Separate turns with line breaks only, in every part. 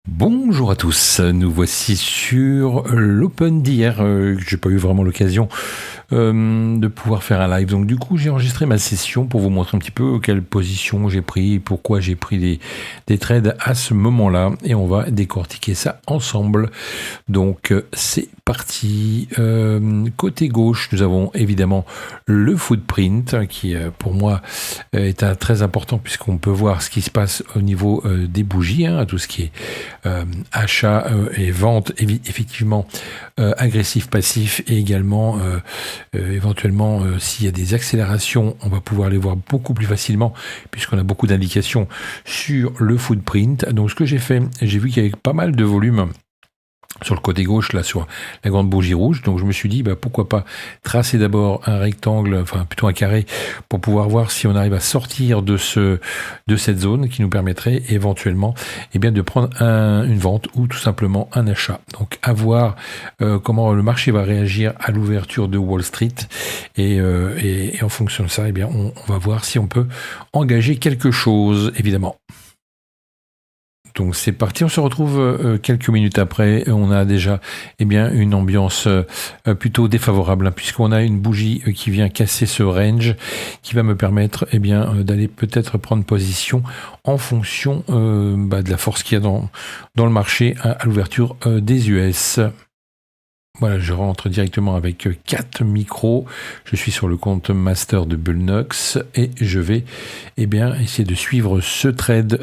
Bonjour à tous, nous voici sur l'Open d'hier. J'ai pas eu vraiment l'occasion de pouvoir faire un live. Donc du coup, j'ai enregistré ma session pour vous montrer un petit peu quelle position j'ai pris, pourquoi j'ai pris des trades à ce moment-là. Et on va décortiquer ça ensemble. Donc c'est parti. Côté gauche, nous avons évidemment le footprint qui pour moi est très important puisqu'on peut voir ce qui se passe au niveau des bougies, tout ce qui est achat et vente effectivement agressif, passif et également éventuellement s'il y a des accélérations, on va pouvoir les voir beaucoup plus facilement puisqu'on a beaucoup d'indications sur le footprint. Donc ce que j'ai fait, j'ai vu qu'il y avait pas mal de volume sur le côté gauche, là, sur la grande bougie rouge. Donc, je me suis dit, pourquoi pas tracer d'abord un rectangle, enfin, plutôt un carré, pour pouvoir voir si on arrive à sortir de cette zone qui nous permettrait éventuellement, de prendre une vente ou tout simplement un achat. Donc, à voir comment le marché va réagir à l'ouverture de Wall Street. Et en fonction de ça, on va voir si on peut engager quelque chose, évidemment. Donc c'est parti, on se retrouve quelques minutes après. On a déjà une ambiance plutôt défavorable puisqu'on a une bougie qui vient casser ce range qui va me permettre d'aller peut-être prendre position en fonction de la force qu'il y a dans le marché à l'ouverture des US. Voilà, je rentre directement avec 4 micros. Je suis sur le compte master de Bullnox et je vais essayer de suivre ce trade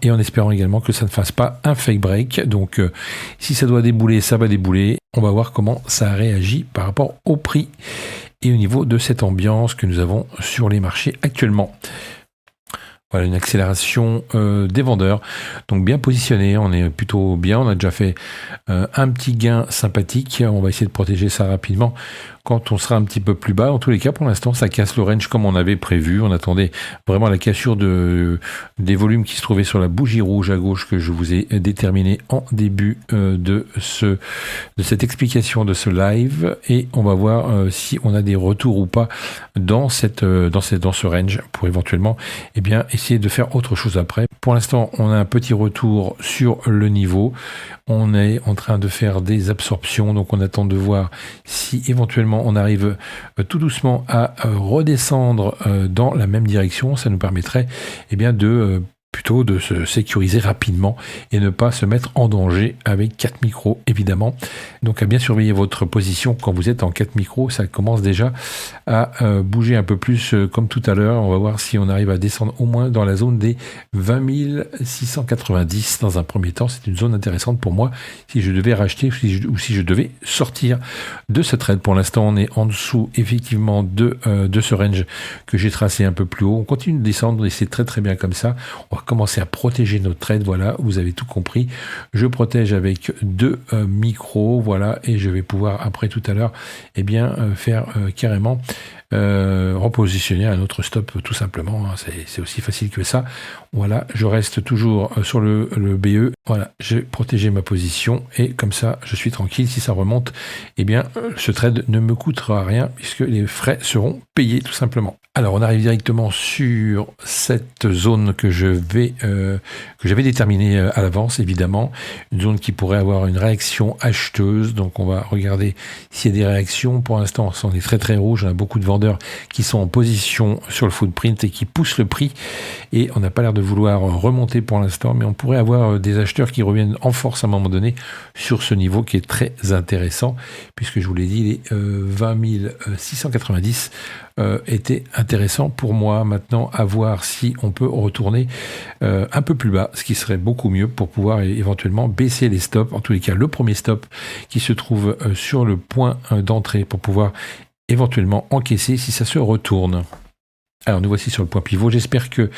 et en espérant également que ça ne fasse pas un fake break. Donc si ça doit débouler, ça va débouler. On va voir comment ça réagit par rapport au prix et au niveau de cette ambiance que nous avons sur les marchés actuellement. Voilà, une accélération des vendeurs. Donc bien positionné, on est plutôt bien. On a déjà fait un petit gain sympathique. On va essayer de protéger ça rapidement quand on sera un petit peu plus bas. En tous les cas, pour l'instant, ça casse le range comme on avait prévu. On attendait vraiment la cassure des volumes qui se trouvaient sur la bougie rouge à gauche que je vous ai déterminé en début de cette explication de ce live. Et on va voir si on a des retours ou pas dans ce range pour éventuellement essayer de faire autre chose après. Pour l'instant, on a un petit retour sur le niveau. On est en train de faire des absorptions, donc on attend de voir si éventuellement on arrive tout doucement à redescendre dans la même direction. Ça nous permettrait plutôt de se sécuriser rapidement et ne pas se mettre en danger avec 4 micros évidemment. Donc à bien surveiller votre position quand vous êtes en 4 micros, ça commence déjà à bouger un peu plus comme tout à l'heure. On va voir si on arrive à descendre au moins dans la zone des 20 690 dans un premier temps. C'est une zone intéressante pour moi si je devais racheter ou si je devais sortir de ce trade. Pour l'instant, on est en dessous effectivement de ce range que j'ai tracé un peu plus haut. On continue de descendre et c'est très très bien comme ça. On va commencer à protéger notre trade. Voilà, vous avez tout compris. Je protège avec 2 micros. Voilà, et je vais pouvoir après tout à l'heure faire carrément repositionner un autre stop tout simplement. C'est aussi facile que ça. Voilà, je reste toujours sur le BE. Voilà, j'ai protégé ma position et comme ça, je suis tranquille. Si ça remonte, ce trade ne me coûtera rien puisque les frais seront payés tout simplement. Alors, on arrive directement sur cette zone que j'avais déterminée à l'avance, évidemment. Une zone qui pourrait avoir une réaction acheteuse. Donc, on va regarder s'il y a des réactions. Pour l'instant, on est très très rouge. On a beaucoup de vendeurs qui sont en position sur le footprint et qui poussent le prix. Et on n'a pas l'air de vouloir remonter pour l'instant, mais on pourrait avoir des acheteurs qui reviennent en force à un moment donné sur ce niveau qui est très intéressant, puisque je vous l'ai dit, les 20 690 était intéressant pour moi. Maintenant, à voir si on peut retourner un peu plus bas, ce qui serait beaucoup mieux pour pouvoir éventuellement baisser les stops. En tous les cas, le premier stop qui se trouve sur le point d'entrée pour pouvoir éventuellement encaisser si ça se retourne. Alors nous voici sur le point pivot, j'espère que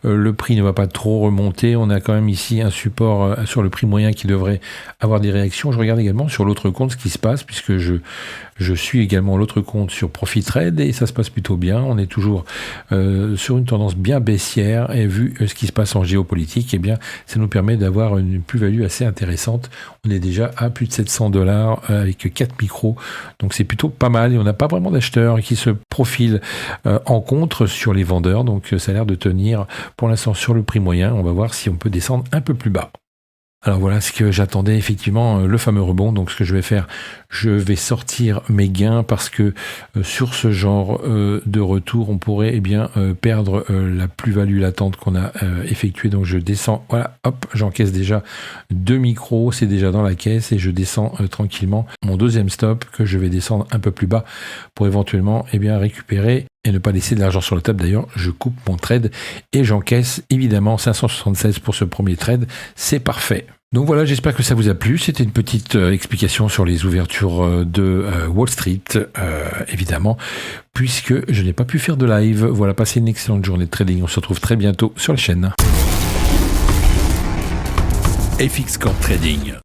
le prix ne va pas trop remonter. On a quand même ici un support sur le prix moyen qui devrait avoir des réactions. Je regarde également sur l'autre compte ce qui se passe puisque je suis également l'autre compte sur ProfitTrade et ça se passe plutôt bien. On est toujours sur une tendance bien baissière et vu ce qui se passe en géopolitique, ça nous permet d'avoir une plus-value assez intéressante. On est déjà à plus de $700 avec 4 micros, donc c'est plutôt pas mal et on n'a pas vraiment d'acheteurs qui se profilent en contre sur les vendeurs, donc ça a l'air de tenir pour l'instant sur le prix moyen. On va voir si on peut descendre un peu plus bas. Alors voilà ce que j'attendais, effectivement, le fameux rebond. Donc ce que je vais faire, je vais sortir mes gains parce que sur ce genre de retour, on pourrait perdre la plus-value latente qu'on a effectuée. Donc je descends, voilà, hop, j'encaisse déjà 2 micros, c'est déjà dans la caisse et je descends tranquillement mon deuxième stop que je vais descendre un peu plus bas pour éventuellement récupérer et ne pas laisser de l'argent sur la table. D'ailleurs, je coupe mon trade et j'encaisse évidemment 576 pour ce premier trade. C'est parfait. Donc voilà, j'espère que ça vous a plu. C'était une petite explication sur les ouvertures de Wall Street, évidemment, puisque je n'ai pas pu faire de live. Voilà, passez une excellente journée de trading. On se retrouve très bientôt sur la chaîne.
FX Corp Trading,